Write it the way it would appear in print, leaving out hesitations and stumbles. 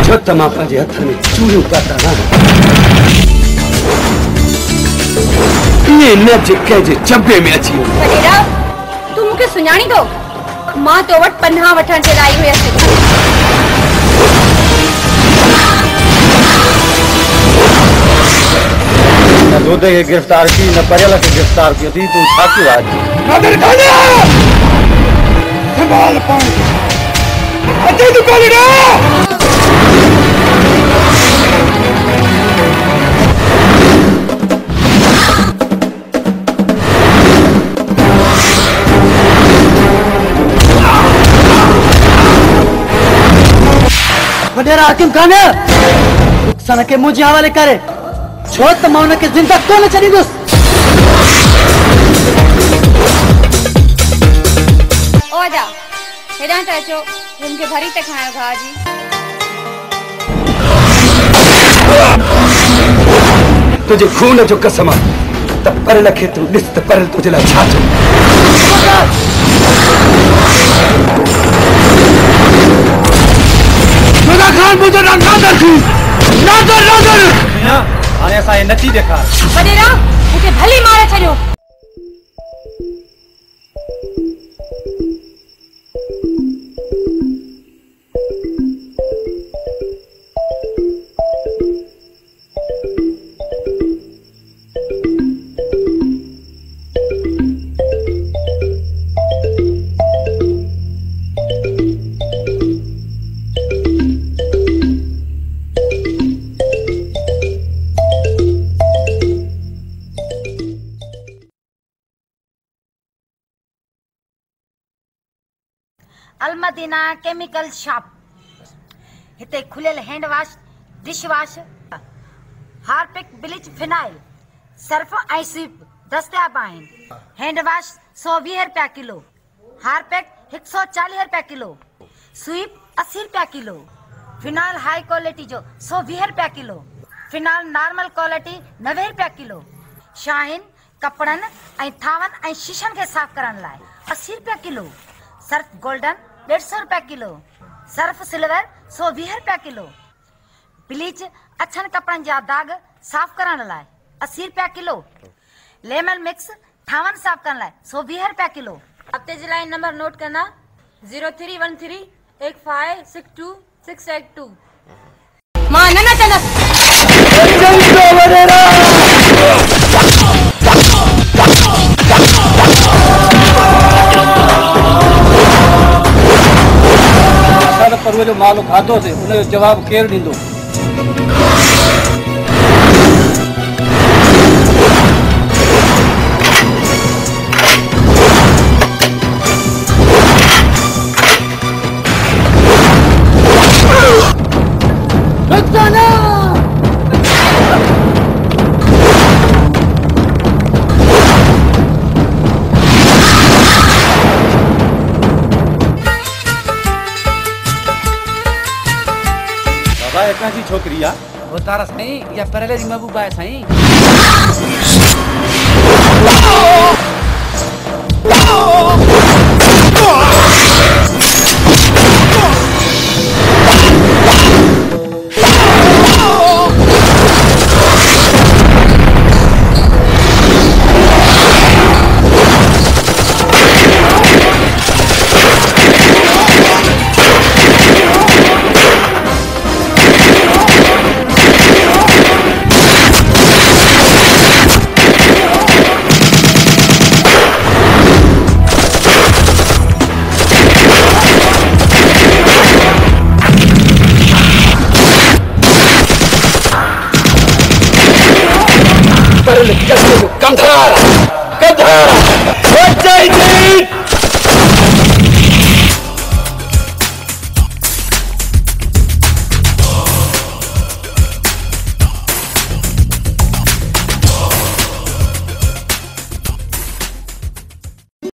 छो त मां पंहिंजे हथ में चूड़ियूं पाता न ये न जे कंहिंजे चंबे में अची वियो। वॾेरा तूं मूंखे सुञाणी थो? मां तो वटि पनाह वठण जे लाइ आई हुयसि। न दोदे खे गिरफ़्तार की न परियल खे गिरफ़्तार कयो थी। तूं छा कयो आहे? नदर कान्हे संभाल पाण अचे तूं कान्हे ना वडेरा हाकिम कान्हे नुक़सान खे मुंहिंजे हवाले करे छो त मां हुनखे ज़िंदा कोन छॾींदुसि। ओ जा हेॾां त अचो मूंखे भरी त खायो घाह जी। तुझे खून जो कसम आहे त परियल खे तूं ॾिस त परियल तुंहिंजे लाइ छा चयो। खान मुझे नादर थी नादर हाणे असां नची ॾेखार। वॾेरा मूंखे भली मारे छॾियो। अलमदीना केमिकल शॉप हिते खुलियल hand wash dish wash Harpic bleach phenyl Surf ऐं स्वीप दस्तियाब आहिनि। हैंड वॉश 120 रुपया किलो, हार्पिक 140 रुपया किलो, स्वीप 80 रुपया किलो, फिनाइल हाई क्वालिटी जो 120 रुपया किलो, फिनाइल नॉर्मल क्वालिटी 90 रुपया किलो, शाहीन कपड़नि ऐं थावनि ऐं शीशनि खे साफ़ करण लाइ 80 रुपया किलो, सर्फ गोल्डन 150 रुपया किलो, सर्फ सिल्वर 120 रुपया किलो, ब्लीच अछनि कपड़नि जा दाग साफ़ करण लाइ 80 रुपया किलो, लेमन मिक्स थावनि साफ़ करण लाइ 120 रुपया किलो। हफ़्ते जे लाइ नंबर नोट करना 03138562 मां न चंदसि। पर जो माल खाधो थे उन जो जवाब केरु ॾींदो? जी छोकरी आ वो तारा साईं या परेले जी महबूबा है साईं।